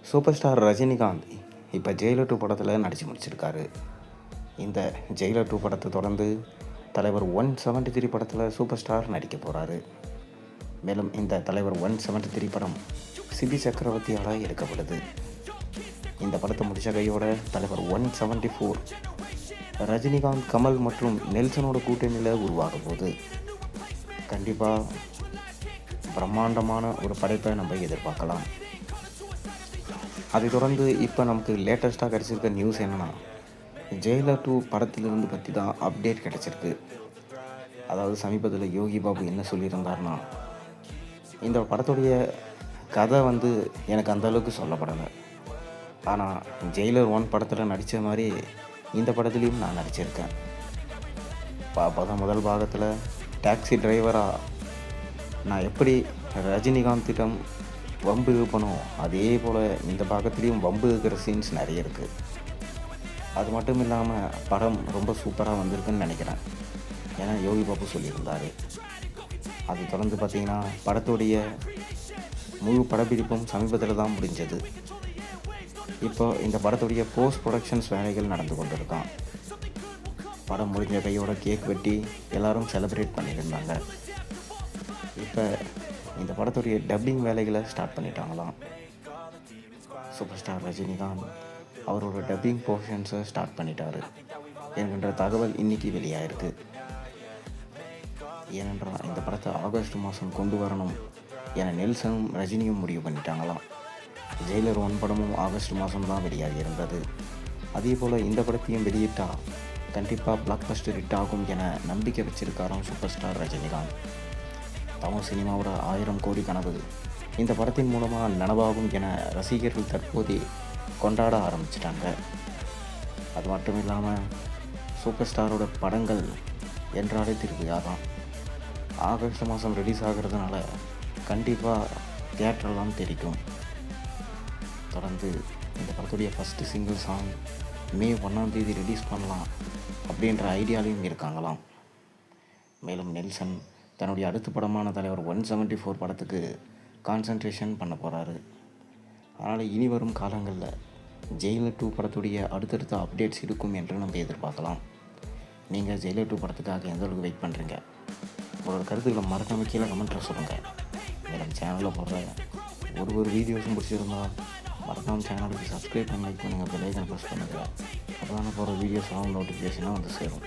Super star Rajinikanth இப்போ Jailer 2 படத்தில் நடித்து முடிச்சிருக்காரு. இந்த ஜெயிலர் 2 படத்தை தொடர்ந்து தலைவர் 173 படத்தில் சூப்பர் ஸ்டார் நடிக்க போகிறாரு. மேலும் இந்த தலைவர் 173 படம் சிபி சக்கரவர்த்தியால் எடுக்கப்படுது. இந்த படத்தை முடித்த கையோட தலைவர் 174 ரஜினிகாந்த், கமல் மற்றும் நெல்சனோட கூட்டணியில் உருவாக போகுது. கண்டிப்பாக பிரம்மாண்டமான ஒரு படைப்பை நம்ம எதிர்பார்க்கலாம். அதை தொடர்ந்து இப்போ நமக்கு லேட்டஸ்ட்டாக கிடச்சிருக்க நியூஸ் என்னென்னா, ஜெயிலர் 2 படத்திலிருந்து பற்றி தான் அப்டேட் கிடச்சிருக்கு. அதாவது சமீபத்தில் யோகி பாபு என்ன சொல்லியிருந்தார்னா, இந்த படத்துடைய கதை எனக்கு அந்தளவுக்கு சொல்லப்படலை, ஆனால் ஜெயிலர் 1 படத்தில் நடித்த மாதிரி இந்த படத்துலேயும் நான் நடிச்சிருக்கேன். முதல் பாகத்தில் டாக்ஸி டிரைவராக நான் எப்படி ரஜினிகாந்திடம் வம்பு இழுப்பணும், அதே போல் இந்த பாகத்துலேயும் வம்பு இருக்கிற சீன்ஸ் நிறைய இருக்குது. அது மட்டும் இல்லாமல் படம் ரொம்ப சூப்பராக வந்திருக்குன்னு நினைக்கிறேன். ஏன்னா யோகி பாபு சொல்லியிருந்தார். அது தொடர்ந்து பார்த்திங்கன்னா படத்துடைய முழு படப்பிடிப்பும் சமீபத்தில் தான் முடிஞ்சது. இப்போ இந்த படத்துடைய போஸ்ட் ப்ரொடக்ஷன்ஸ் வேலைகள் நடந்து கொண்டிருக்கான். படம் முடிஞ்ச கையோட கேக் வெட்டி எல்லோரும் செலிப்ரேட் பண்ணியிருந்தாங்க. இப்போ இந்த படத்துடைய டப்பிங் வேலைகளை ஸ்டார்ட் பண்ணிட்டாங்களாம். சூப்பர் ஸ்டார் ரஜினிகாந்த் அவரோட டப்பிங் போர்ஷன்ஸை ஸ்டார்ட் பண்ணிட்டாரு என்கின்ற தகவல் இன்றைக்கி வெளியாயிருக்கு. ஏனென்றால் இந்த படத்தை ஆகஸ்ட் மாதம் கொண்டு வரணும் என நெல்சனும் ரஜினியும் முடிவு பண்ணிட்டாங்களாம். ஜெயிலர் 1 படமும் ஆகஸ்ட் மாதம் தான் வெளியாகி இருந்தது. அதே போல் இந்த படத்தையும் வெளியிட்டால் கண்டிப்பாக பிளாக் பஸ்டர் ஹிட் ஆகும் என நம்பிக்கை வச்சிருக்காராம் சூப்பர் ஸ்டார் ரஜினிகாந்த். தமிழ் சினிமாவோட 1000 கோடி கனவு இந்த படத்தின் மூலமாக நனவாகும் என ரசிகர்கள் தற்போதே கொண்டாட ஆரம்பிச்சிட்டாங்க. அது மட்டும் இல்லாமல் சூப்பர் ஸ்டாரோட படங்கள் என்றாலே திருவிழா தான். ஆகஸ்ட் மாதம் ரிலீஸ் ஆகிறதுனால கண்டிப்பாக தியேட்டரெல்லாம் தெரிக்கும். தொடர்ந்து இந்த படத்துடைய ஃபஸ்ட்டு சிங்கிள் சாங் மே 1 ரிலீஸ் பண்ணலாம் அப்படின்ற ஐடியாலையும் இருக்காங்களாம். மேலும் நெல்சன் தன்னுடைய அடுத்த படமான தலைவர் 174 படத்துக்கு கான்சன்ட்ரேஷன் பண்ண போகிறாரு. அதனால் இனி வரும் காலங்களில் ஜெயிலர் 2 படத்துடைய அடுத்தடுத்த அப்டேட்ஸ் இருக்கும் என்று நம்ம எதிர்பார்க்கலாம். நீங்கள் ஜெயிலர் 2 படத்துக்காக எந்த அளவுக்கு வெயிட் பண்ணுறீங்க? உங்களோட கருத்துக்களை மறக்காமல் கீழே கமெண்ட்டில் சொல்லுங்கள். மேலும் சேனலில் போடுற ஒரு வீடியோஸும் பிடிச்சிருந்தால் மறக்காமல் சேனலுக்கு சப்ஸ்கிரைப் பண்ணி லைக் பண்ணுங்கள், பெல் ஐகானை ப்ரெஸ் பண்ணுங்கள். அப்போ தான் போகிற வீடியோஸ் நோட்டிஃபிகேஷனாக சேரும்.